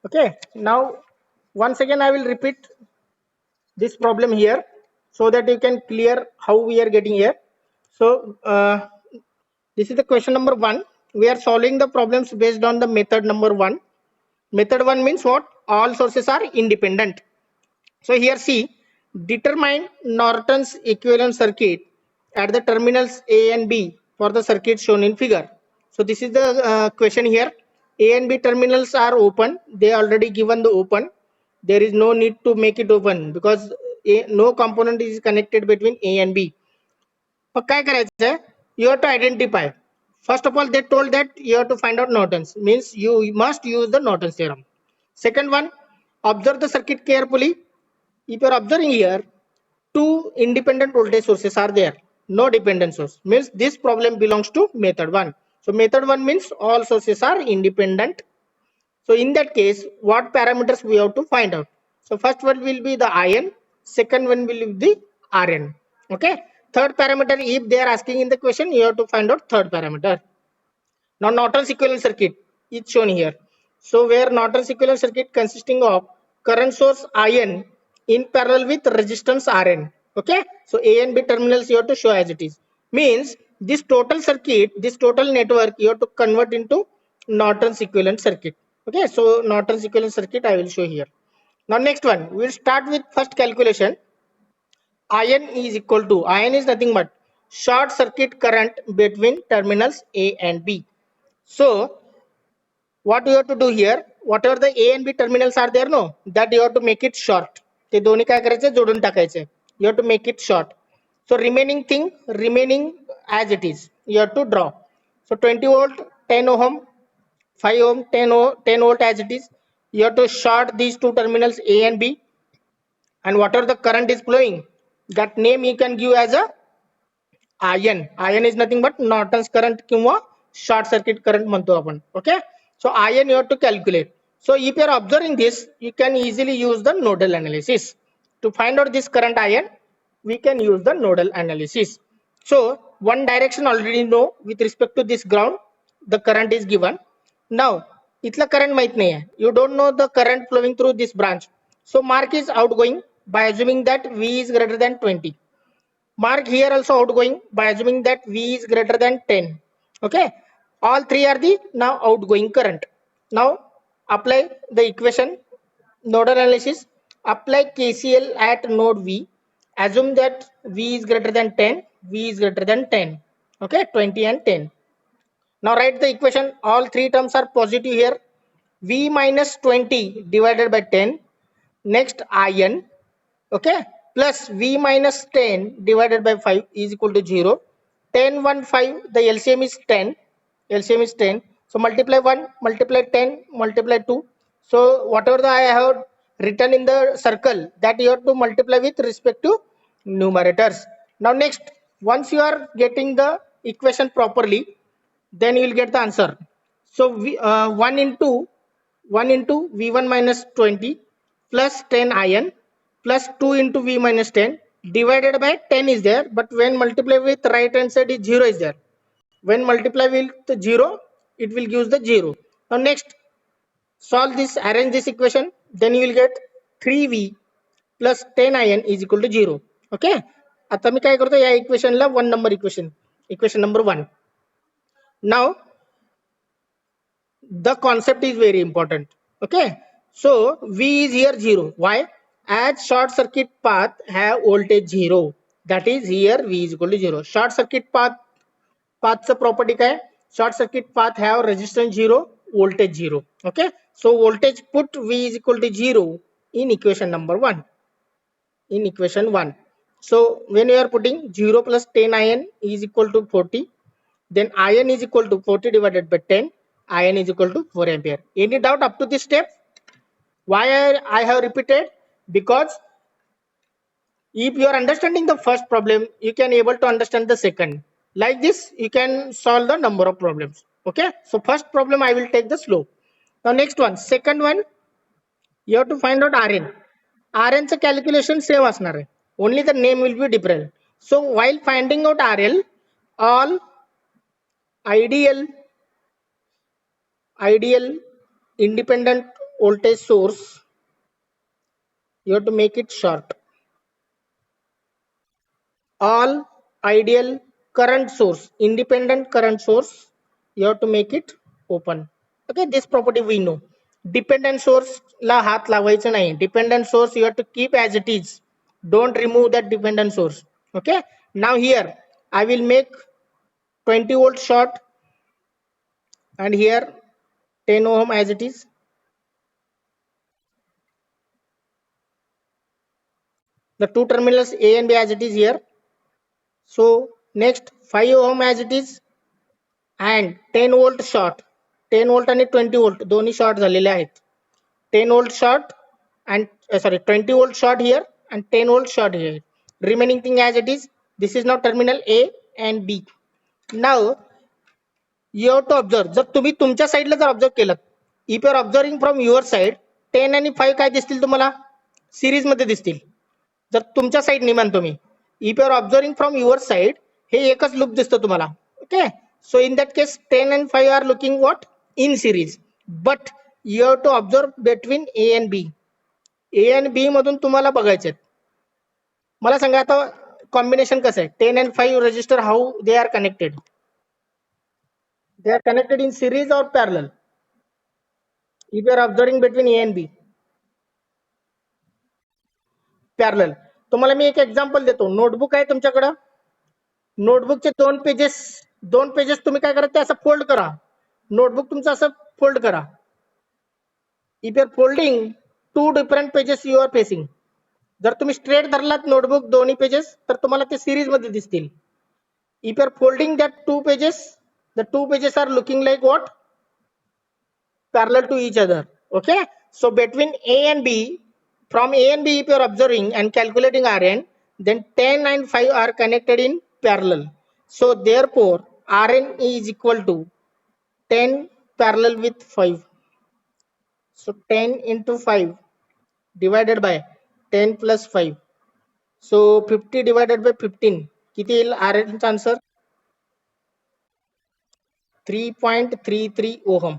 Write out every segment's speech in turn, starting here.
Okay, now once again I will repeat this problem here so that you can clear how we are getting here. So this is the question number 1. We are solving the problems based on the method number 1. Method 1 means what? All sources are independent. So here see, determine Norton's equivalent circuit at the terminals A and B for the circuit shown in figure. So this is the question here. A and B terminals are open. They already given the open. There is no need to make it open because no component is connected between A and B. मग काय करायचं? You have to identify. First of all, they told that you have to find out Norton's, means you must use the Norton's theorem. Second one, observe the circuit carefully. If you are observing here, two independent voltage sources are there, no dependent source, means this problem belongs to method 1. So method 1 means all sources are independent. So in that case, what parameters we have to find out? So first one will be the IN, second one will be the RN. Okay. Third parameter, if they are asking in the question, you have to find out third parameter. Now Norton's equivalent circuit is shown here. So where Norton's equivalent circuit consisting of current source IN in parallel with resistance RN. Okay. So A and B terminals you have to show as it is. Means this total circuit, this total network you have to convert into Norton's equivalent circuit. Okay. So Norton's equivalent circuit I will show here. Now next one, we will start with first calculation. IN is equal to, IN is nothing but short circuit current between terminals A and B. So what you have to do here, whatever the A and B terminals are there, no, that you have to make it short. ते दोन्ही काय करायचे? जोडून टाकायचे. You have to make it short. So remaining thing, remaining as it is, you have to draw. So 20 volt, 10 ohm, 5 ohm, 10 volt as it is. You have to short these two terminals A and B, and whatever the current is flowing, that name you can give as a IN. IN is nothing but Norton's current किंवा short circuit current म्हणतो आपण. Okay. So IN you have to calculate. So if you are observing this, you can easily use the nodal analysis. To find out this current IN, we can use the nodal analysis. So one direction already know with respect to this ground, the current is given. Now इथला current माहित नाही आहे. You don't know the current flowing through this branch. So mark is outgoing by assuming that V is greater than 20. Mark here also outgoing by assuming that V is greater than 10. Okay. All three are the now outgoing current. Now apply the equation, nodal analysis. Apply KCL at node V. Assume that V is greater than 10. V is greater than 10. Okay. 20 and 10. Now write the equation. All three terms are positive here. V minus 20 divided by 10. Next IN. Okay, plus V minus 10 divided by 5 is equal to 0. 10, 1, 5, the LCM is 10. LCM is 10. So multiply 1, multiply 10, multiply 2. So whatever I have written in the circle, that you have to multiply with respect to numerators. Now next, once you are getting the equation properly, then you will get the answer. So 1 into V1 minus 20 plus 10 IN plus 2 into V minus 10 divided by 10 is there, but when multiply with right hand side is 0 is there. When multiply with 0, it will give the 0. Now next, solve this, arrange this equation, then you will get 3V plus 10 IN is equal to 0. Okay. आता मी काय करतो, या इक्वेशनला 1 number equation number 1. Now the concept is very important. Okay. So V is here 0. Why? As short circuit path have voltage 0. That is here V is equal to 0. Short circuit path's property काय? Short circuit path have resistance 0, voltage 0. Okay. So voltage put V is equal to 0 in equation number 1. In equation 1. So when you are putting 0 plus 10 IN is equal to 40, then IN is equal to 40 divided by 10. IN is equal to 4 ampere. Any doubt up to this step? Why I have repeated? Because if you are understanding the first problem, you can able to understand the second. Like this, you can solve the number of problems. Okay. So first problem I will take the slope. Now next one, second one, you have to find out RN. RN's calculation same असणार आहे. Only the name will be different. So while finding out RL, all ideal independent voltage source, you have to make it short. All ideal current source, independent current source, you have to make it open. Okay, this property we know. Dependent source la hath lagvaयचं nahi. Dependent source you have to keep as it is. Don't remove that dependent source. Okay, now here I will make 20 volt short and here 10 ohm as it is. The two terminals A and B as it is here. So next 5 ohm as it is and 10 volt short. 10 volt आणि 20 volt दोन्ही short झालेले आहेत. 10 volt short and 20 volt short here and 10 volt short here. Remaining thing as it is. This is now terminal A and B. Now you have to observe. जर तुम्ही तुमच्या साईडला जर observe केलं, if you are observing from your side 10 आणि 5 काय दिसतील तुम्हाला सिरीज मध्ये दिसतील. जर तुमच्या साईडने म्हणतो मी, if you are observing from your side हे एकच लूप दिसतं तुम्हाला. Okay, so in that case 10 and 5 are looking what in series, but you have to observe between A and B. A and B मधून तुम्हाला बघायचे. मला सांगा आता combination कसं आहे. 10 and 5 resistor how they are connected. They are connected in series or parallel. If you are observing between A and B, parallel. तुम्हाला मी एक example देतो. नोटबुक आहे तुमच्याकडं. नोटबुकचे दोन पेजेस तुम्ही काय करा, ते असं फोल्ड करा. नोटबुक तुमचं असं फोल्ड करा. If you are folding two different pages you are facing. जर तुम्ही स्ट्रेट धरलात नोटबुक दोन्ही पेजेस तर तुम्हाला ते सिरीज मध्ये दिसतील. If you are folding that two pages, the two pages are looking like what? Parallel to each other. Okay, so between A and B, from A and B if you are observing and calculating Rn, then 10 and 5 are connected in parallel. So therefore Rn is equal to 10 parallel with 5. So 10 into 5 divided by 10 plus 5. So 50 divided by 15. किती येईल Rn चा answer? 3.33 ohm.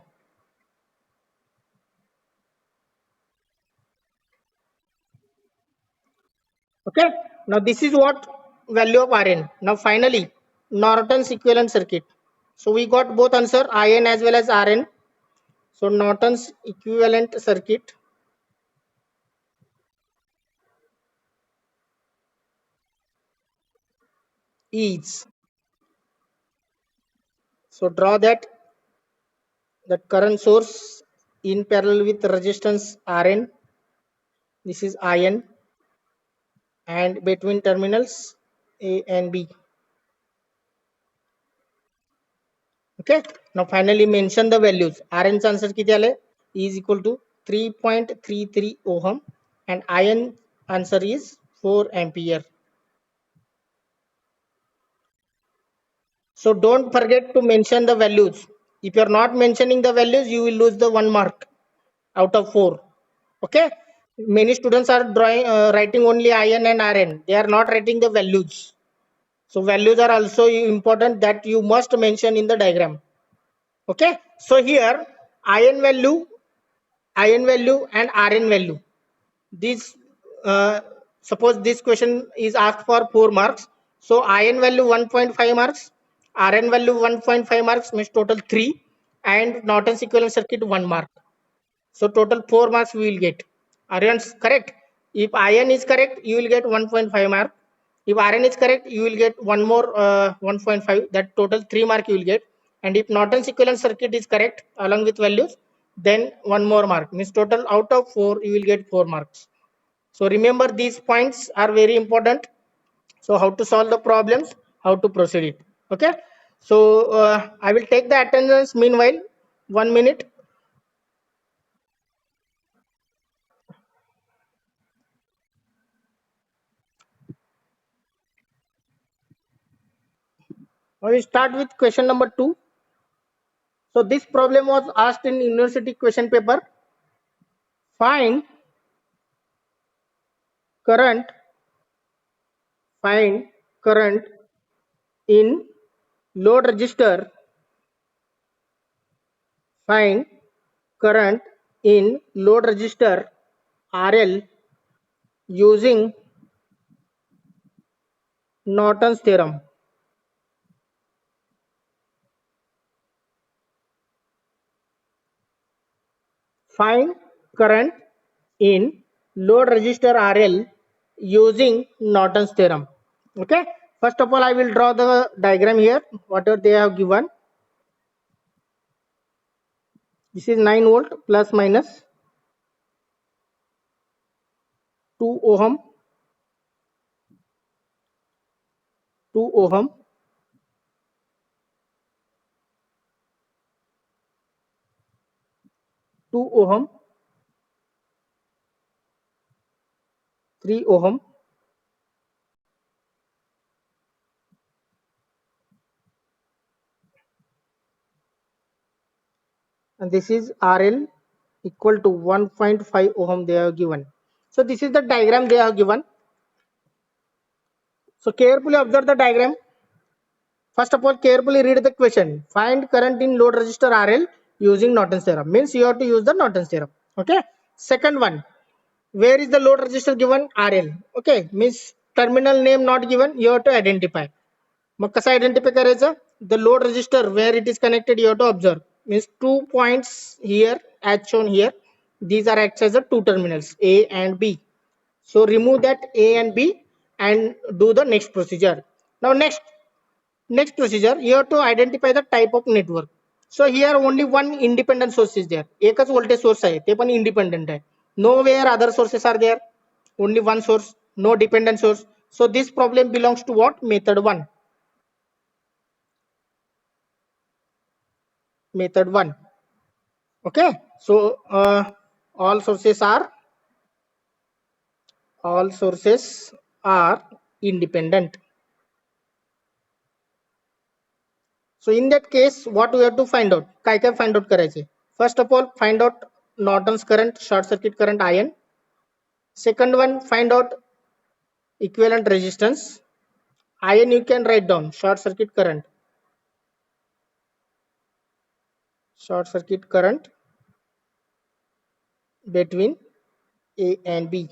Okay, now this is what value of Rn. Now finally Norton's equivalent circuit. So we got both answer, In as well as Rn. So Norton's equivalent circuit is, so draw that current source in parallel with resistance Rn. This is In and between terminals A and B. Okay, now finally mention the values. Rn's answer किती आले? Is equal to 3.33 ohm and In answer is 4 ampere. So don't forget to mention the values. If you are not mentioning the values, you will lose the 1 mark out of 4. Okay, many students are writing only In and Rn. They are not writing the values. So values are also important, that you must mention in the diagram. Okay, so here In value and Rn value. This suppose this question is asked for 4 marks. So In value 1.5 marks, Rn value 1.5 marks, means total 3, and Norton's equivalent circuit 1 mark. So total 4 marks we will get. Are you correct? If In is correct, you will get 1.5 mark. If Rn is correct, you will get one more 1.5. That total 3 mark you will get. And if Norton's equivalent circuit is correct along with values, then one more mark. Means total out of 4 you will get 4 marks. So remember, these points are very important. So how to solve the problems, how to proceed it. Okay. So I will take the attendance meanwhile. 1 minute. Now we start with question number 2. So this problem was asked in university question paper. Find current in load resistor. Find current in load resistor RL using Norton's theorem. Find current in load resistor RL using Norton's theorem. Okay, first of all I will draw the diagram here, whatever they have given. This is 9 volt plus minus 2 ohm, 2 ohm, 2 ohm, 3 ohm, and this is RL equal to 1.5 ohm they have given. So this is the diagram they have given. So carefully observe the diagram. First of all, carefully read the question. Find current in load resistor RL using Norton's theorem. Means you have to use the Norton's theorem. Okay. Second one, where is the load resistor given? RL. Okay. Means terminal name not given. You have to identify. मग कसं identify करायचं? The load resistor where it is connected you have to observe. Means 2 points here as shown here. These are acts as the two terminals A and B. So remove that A and B and do the next procedure. Now next procedure you have to identify the type of network. So here only one independent source is there. एकच voltage source आहे, ते पण independent आहे. Nowhere other sources are there. Only one source, no dependent source. So this problem belongs to what? Method 1. Method 1. Okay. So all sources are independent. So in that case, what we have to find out? काय काय find out करायचे? First of all, find out Norton's current, short circuit current IN. Second one, find out equivalent resistance. IN you can write down short circuit current. Short circuit current between A and B.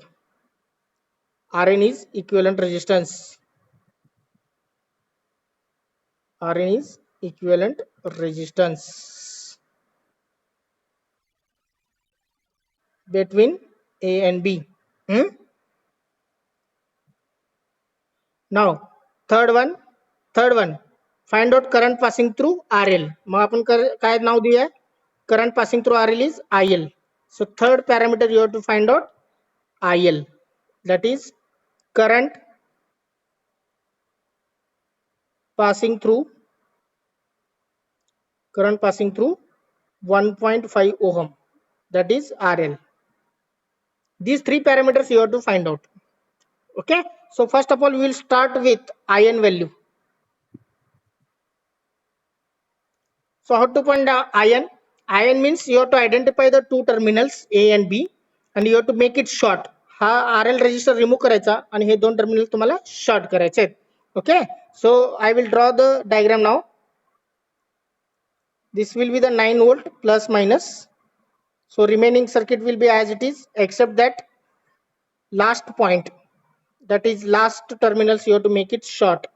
RN is equivalent resistance. RN is equivalent resistance between A and B. Now third one, find out current passing through RL. मग आपण काय नाव दिया? Current passing through RL is IL. So third parameter you have to find out IL. That is current passing through 1.5 ohm. That is RL. These three parameters you have to find out. Okay. So first of all, we will start with IN value. So how to find IN? IN means you have to identify the two terminals A and B and you have to make it short. हा RL resistor remove करायचा आणि हे दोन terminals तुम्हाला short करायचे आहेत. Okay. So I will draw the diagram now. This will be the 9 volt plus minus. So remaining circuit will be as it is except that last point, that is last terminals you have to make it short.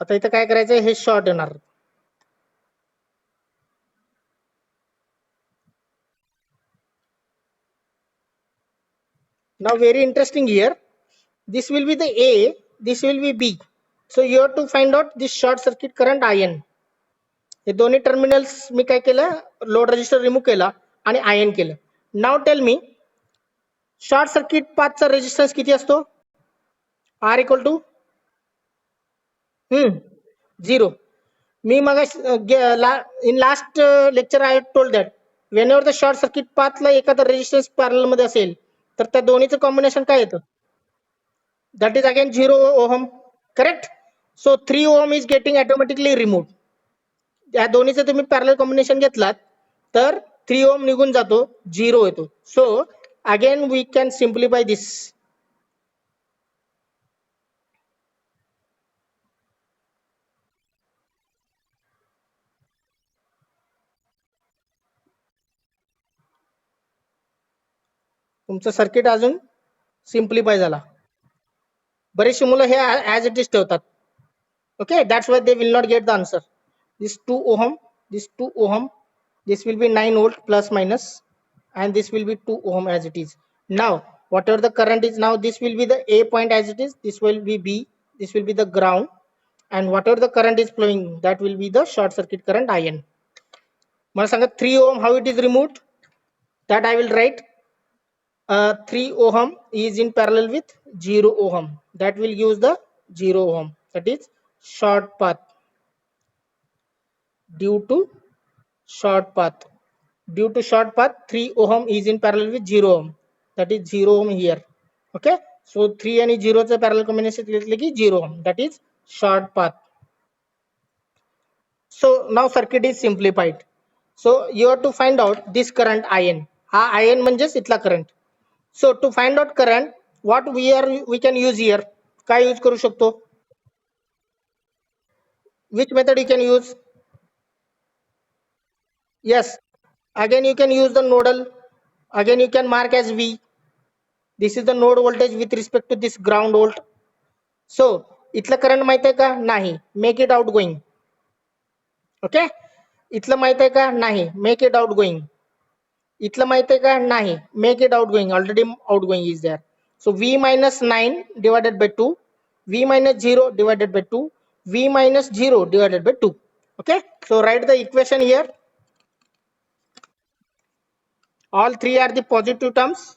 आता इथं काय करायचं हे short येणार. Now very interesting here, this will be the A, this will be B. So you have to find out this short circuit current IN. हे दोन्ही terminals मी काय केलं, load resistor remove केला आणि आयन केलं. Now tell me short circuit पाथचा resistance किती असतो? R equal to 0. मी मग in last lecture I told that whenever the short circuit pathला एखादा रेजिस्टन्स पॅरलल मध्ये असेल तर त्या दोन्हीचं कॉम्बिनेशन काय येतं? That is again 0 ohm. Correct. So 3 ohm is getting automatically removed. या दोन्हीचं तुम्ही पॅरलल कॉम्बिनेशन घेतलात तर 3 ohm निघून जातो, 0 येतो. So again we can simplify this. तुमचं सर्किट अजून सिम्प्लिफाय झाला. बरेचसे मुलं हे ॲज इट इज ठेवतात. Okay, that's why they will not get the answer. This 2 ohm, this 2 ohm, this will be 9 volt plus minus, and this will be 2 ohm as it is. Now whatever the current is, now this will be the A point as it is, this will be B, this will be the ground, and whatever the current is flowing, that will be the short circuit current IN. मला सांगा 3 ohm how it is removed, that I will write. 3 ohm is in parallel with 0 ohm, that will use the 0 ohm, that is short path. Due to short path, 3 ohm is in parallel with 0 ohm, that is 0 ohm here. Okay, so 3 and 0 च parallel combination घेतले की 0 ohm, that is short path. So now circuit is simplified. So you have to find out this current IN. हा IN म्हणजेच इथला current. So to find out current, what we can use here, काय use करू शकतो? Which method you can use? Yes, again you can use the nodal. Again you can mark as V. This is the node voltage with respect to this ground volt. So इथलं current माहित आहे का? नाही. Make it outgoing. Okay, इथलं माहित आहे का? नाही. Make it outgoing. इथलं माहित आहे का? नाही. Make it outgoing. Already outgoing is there. So V minus 9 divided by 2, V minus 0 divided by 2, V minus 0 divided by 2. Okay, so write the equation here. All three are the positive terms.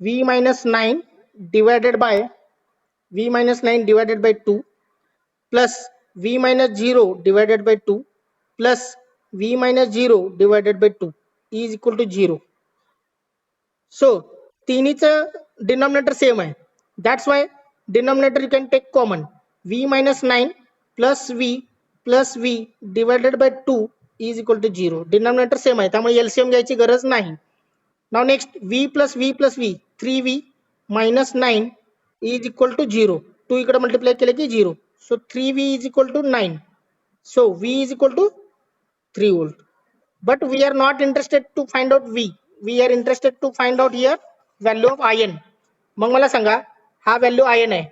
V minus 9 divided by 2 plus V minus 0 divided by 2 plus V minus 0 divided by 2 is equal to 0. So तिन्हीचं denominator same आहे. That's why denominator you can take common. V minus 9 plus V divided by 2 is equal to 0. Denominator same आहे, त्यामुळे LCM घ्यायची गरज नाही. Now next V plus V, 3V minus 9 is equal to 0. 2 इकडे multiply केले की 0. So 3V is equal to 9. So V is equal to 3 volt. But we are not interested to find out V. We are interested to find out here value of IN. मग मला सांगा हा value IN आहे,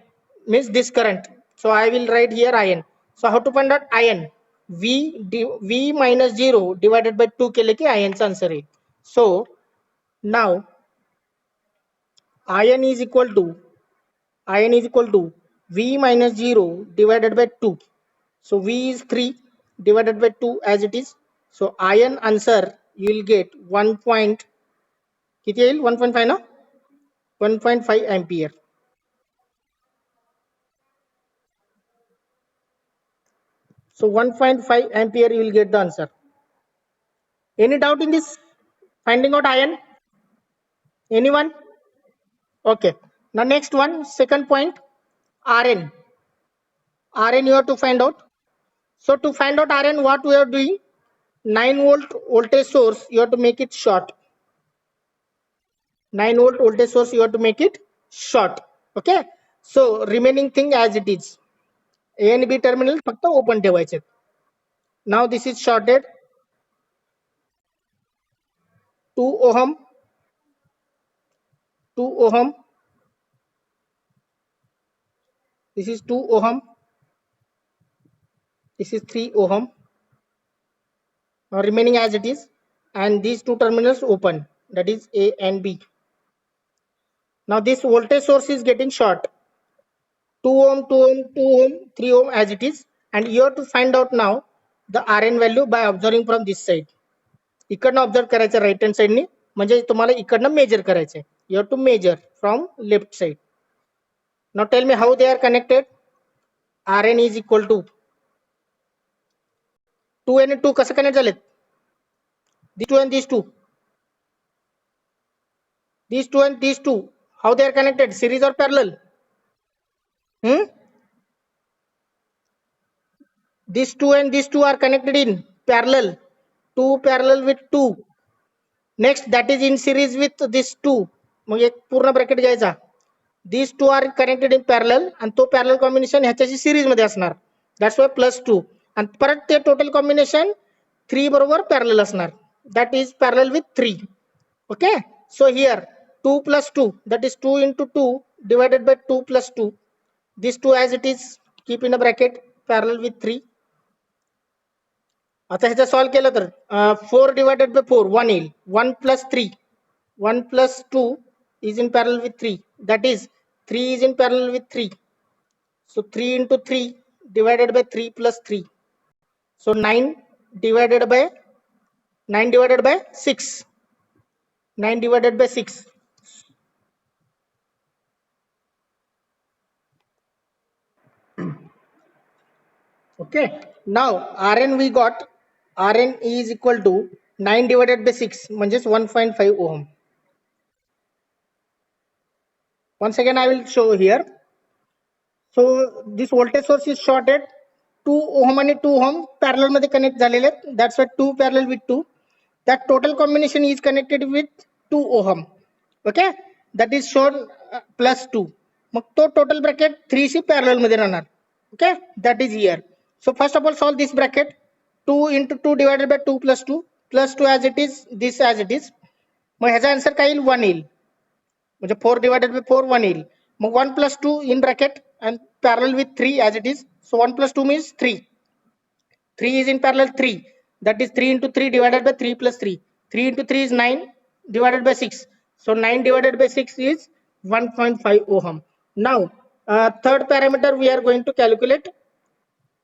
means this current. So I will write here IN. So how to find out IN? V minus 0 divided by 2 केले की IN चा answer आहे. So now IN is equal to V minus 0 divided by 2. So V is 3 divided by 2 as it is. So IN answer you will get 1. किती येईल? 1.5 ना? 1.5 ampere. So 1.5 ampere you will get the answer. Any doubt in this finding out IN? Anyone? Okay. Now next one, second point, RN. RN you have to find out. So to find out RN, what we are doing? 9 volt voltage source you have to make it short. 9 volt voltage source you have to make it short. Okay. So remaining thing as it is. A and B terminal फक्त open ठेवायचे. Now this is shorted. 2 ohm. This is 2 ohm. This is 3 ohm. Now remaining as it is, and these two terminals open, that is A and B. Now this voltage source is getting short. 2 ohm, 2 ohm, 2 ohm, 3 ohm as it is, and you have to find out now the RN value by observing from this side. इकडनं observe करायचं right hand साइडनी, म्हणजे तुम्हाला इकडनं major करायचं आहे. You have to measure from left side. Now tell me how they are connected. RN is equal to 2 and 2 कसं connect झालेत? These 2 and these 2. These 2 and these 2. How they are connected? Series or parallel? These 2 and these 2 are connected in parallel. 2 parallel with 2. Next, that is in series with this 2. मग एक पूर्ण bracket घ्यायचा. These 2 are connected in parallel, and तो parallel combination ह्याच्याशी series मध्ये असणार. That's why +2. आणि परत ते total combination 3 बरोबर parallel असणार. That is parallel with 3. Okay. So here 2 plus 2, that is 2 into 2 divided by 2 plus 2. This 2 as it is, keep in a bracket parallel with 3. आता ह्याचा सॉल्व केलं तर 4 divided by 4 1 येईल. 1 plus 3, 1 plus 2 is in parallel with 3, that is 3 is in parallel with 3. So 3 into 3 divided by 3 plus 3. So 9 divided by 6. 9 divided by 6. Okay. Now Rn we got, Rn is equal to 9 divided by 6, म्हणजेच 1.5 ohm. Once again I will show here. So this voltage source is shorted. 2 ohm आणि 2 ohm parallel मध्ये connect झालेले आहेत. That's why 2 parallel with 2. That total combination is connected with 2 ohm. Okay, that is shown plus 2. मग तो total bracket 3 she parallel मध्ये राहणार. Okay, that is here. So first of all solve this bracket. 2 into 2 divided by 2 plus 2 plus 2 as it is, this as it is. मग ह्याचा answer काय येईल 1 येईल. म्हणजे 4 divided by 4 1 येईल. मग 1 plus 2 in bracket and parallel with 3 as it is. So 1 plus 2 means 3. 3 is in parallel 3. That is 3 into 3 divided by 3 plus 3. 3 into 3 is 9 divided by 6. So 9 divided by 6 is 1.5 ohm. Now third parameter we are going to calculate.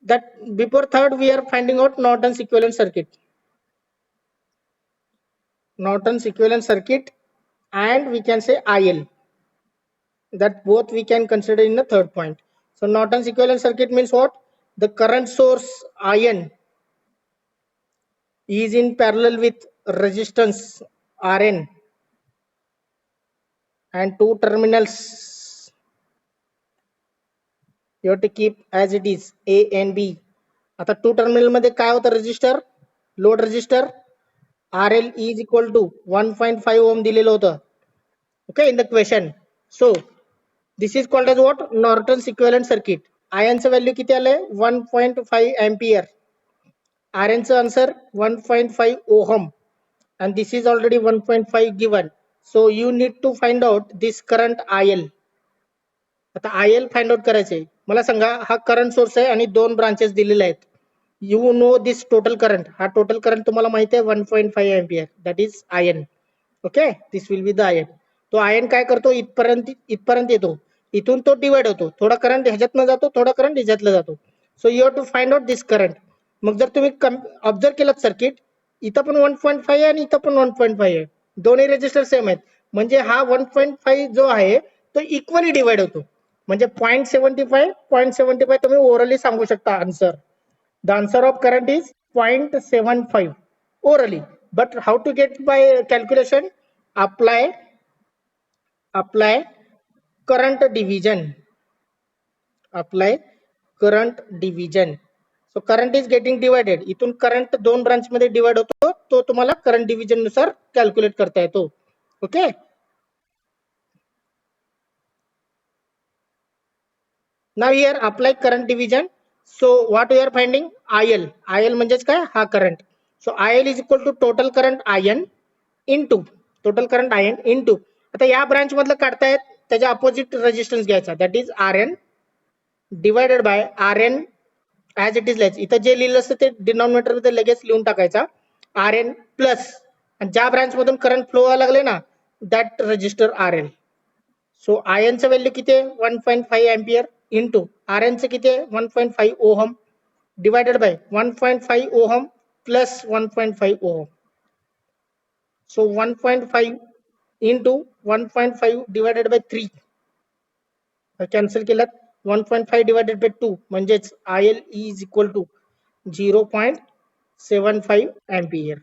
That before third we are finding out Norton's equivalent circuit. Norton's equivalent circuit, and we can say IL. That both we can consider in the third point. So Norton's equivalent circuit means what? The current source IN is in parallel with resistance Rn and two terminals you have to keep as it is, A and B. आता two terminal मध्ये काय होतं resistor, load resistor RL is equal to 1.5 ohm दिलेलं होतं. Okay, in the question. So this is called as what? Norton's equivalent circuit. IN चं value किती आलंय 1.5 ampere. Rn चं answer 1.5 ohm, and this is already 1.5 given. So you need to find out this current IL. आता IL find out करायचंय. मला सांगा हा current source आहे आणि दोन ब्रांचेस दिलेले आहेत. You know this total current. हा टोटल करंट तुम्हाला माहिती आहे 1.5 ampere. That is ion. Okay, this will be the ion. तो आयन काय करतो इथपर्यंत येतो. इथून तो डिवाइड होतो. थोडा करंट ह्याच्यातनं जातो, थोडा करंट ह्याच्यातलं जातो. So you have to find out this current. मग जर तुम्ही ऑब्झर्व केलं सर्किट, इथं पण 1.5 आहे आणि इथं पण 1.5 आहे. दोन्ही रेजिस्टर सेम आहेत. म्हणजे हा 1.5 जो आहे तो इक्वली डिवाइड होतो. म्हणजे 0.75 तुम्ही ओरली सांगू शकता answer. The answer of current is 0.75 orally. But how to get by calculation? Apply current division. Apply current division. So current is getting divided. इथून करंट दोन ब्रांच मध्ये डिवाइड होतो, तो तुम्हाला करंट डिव्हिजन नुसार कॅल्क्युलेट करता येतो. Okay. Now here apply current division. So what we are finding? IL. IL म्हणजेच काय? हा current. So IL is equal to total current IN into total current IN into. आता या ब्रांच मधलं काढतायत त्याच्या अपोजिट रेजिस्टन्स घ्यायचा. That is RN divided by RN as it is less. इथं जे लिहिलं असतं ते डिनॉमिनेटर मध्ये लगेच लिहून टाकायचा. RN प्लस आणि ज्या ब्रांच मधून करंट फ्लो व्हायला लागले ना that register RL. So ion चं व्हॅल्यू किती आहे 1.5 एम्पियर इंटू RN चं किती आहे 1.5 ohm divided by 1.5 ohm plus 1.5 ohm. So 1.5 into 1.5 divided by 3 cancel केलं. 1.5 डिवाइडेड बाय 2 म्हणजेच IL is equal to 0.75 ampere.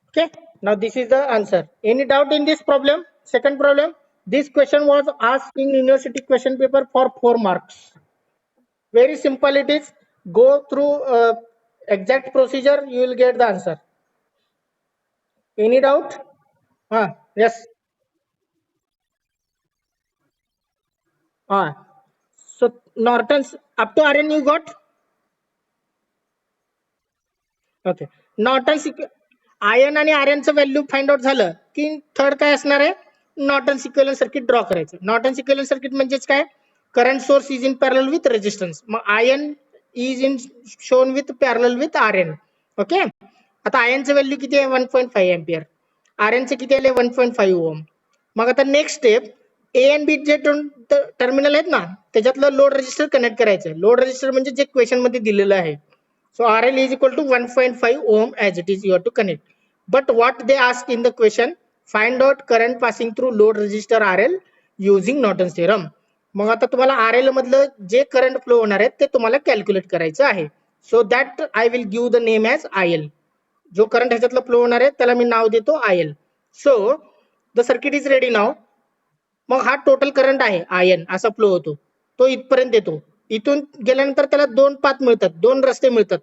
Okay, now this is the answer. Any doubt in this problem? Second problem, this question was asked in university question paper for 4 marks. Very simple it is. Go through exact procedure, you will get the answer. Any doubt? Yes. So Norton's up to RN you got? Okay. Norton ion आणि आर्यनचं value find out झालं की third काय असणार आहे, Norton equivalent circuit draw करायचं. Norton equivalent circuit म्हणजेच काय, current source is in parallel with resistance. मग I N is in shown with parallel with R N. Okay. आता आयनचं व्हॅल्यू किती आहे, 1.5 एम्पियर. आर्यनचं किती आले, 1.5 ओम. मग आता next step, A and B जे टर्मिनल आहेत ना, त्याच्यातलं लोड रेजिस्टर कनेक्ट करायचं. लोड रेजिस्टर म्हणजे जे क्वेश्चन मध्ये दिलेलं आहे. So RL is equal to 1.5 ohm as it is you have to connect. But what they ask in the question, find out current passing through load resistor RL using Norton's theorem. मग आता तुम्हाला RL मधलं जे current flow होणार आहे ते तुम्हाला calculate करायचं आहे. So that I will give the name as IL. जो करंट ह्याच्यातलं फ्लो होणार आहे त्याला मी नाव देतो IL. So the circuit is ready now. मग हा टोटल करंट आहे आयन असा फ्लो होतो, तो इथपर्यंत येतो. इथून गेल्यानंतर त्याला दोन पाथ मिळतात, दोन रस्ते मिळतात.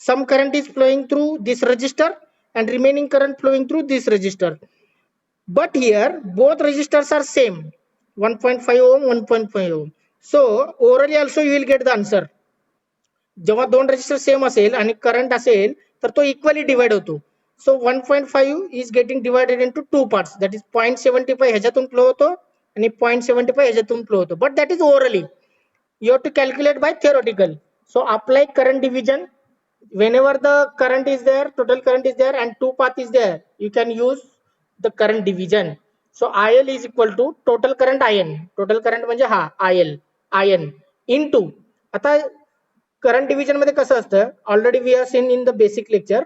Some current is flowing through this resistor and remaining current flowing through this resistor. But here both resistors are same, 1.5 ohm 1.5 ohm. So orally also you will get the answer. जेव्हा दोन register same असेल आणि current असेल तर तो equally divide होतो. सो 1.5 is getting divided into two parts. That is 0.75 ह्याच्यातून flow होतो आणि 0.75 ह्याच्यातून फ्लो होतो. But that is orally. You have to calculate by theoretical. So apply current division. Whenever the current is there, total current is there and two path is there, you can use the current division. So IL is equal to total current IN. Total current म्हणजे हा IN into, आता current division मध्ये कसं असतं, already we are seen in the basic lecture.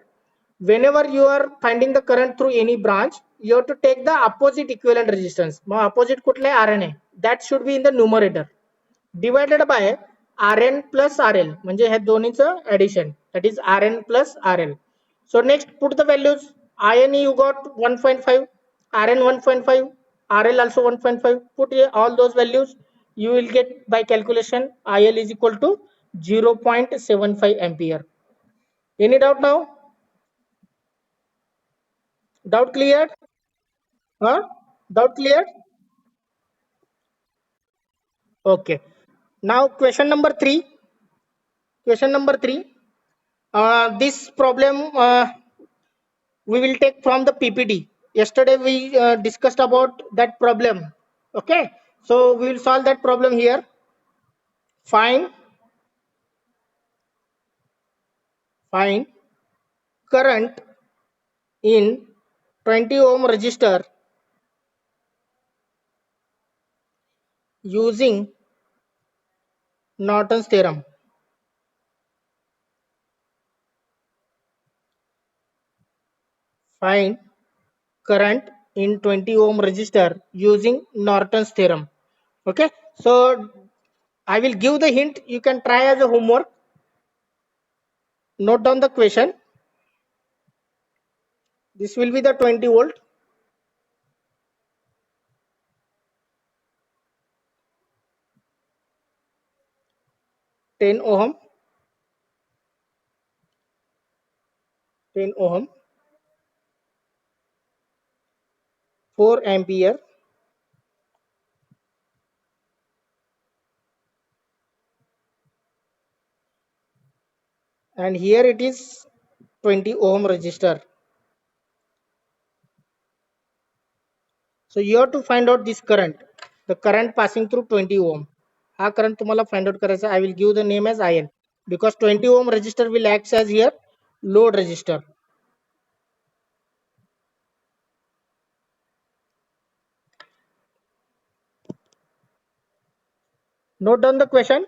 whenever you are finding the current through any branch, you have to take the opposite equivalent resistance. Mug opposite कुठलं आहे, RN आहे, that should be in the numerator divided by RN plus RL म्हणजे ह्या दोन्हीचं addition, that is RN plus RL. So next put the values. IN you got 1.5, RN 1.5, RL also 1.5. Put here all those values. You will get by calculation IL is equal to 0.75 ampere. Any doubt now? Doubt cleared? Huh? Doubt cleared? Okay. Now question number 3. Question number 3. This problem we will take from the PPT. Yesterday we discussed about that problem. Okay. So we will solve that problem here. Find current in 20 ohm resistor using Norton's theorem. Find current in 20 ohm resistor using Norton's theorem. Okay. So I will give the hint. You can try as a homework. Note down the question. This will be the 20 volt. 10 ohm, 4 ampere, and here it is 20 ohm resistor. So you have to find out this current, the current passing through 20 ohm. हा current तुम्हाला find out करायचा. I will give the name as IN because 20 ohm resistor will act as here load resistor. Note down the question.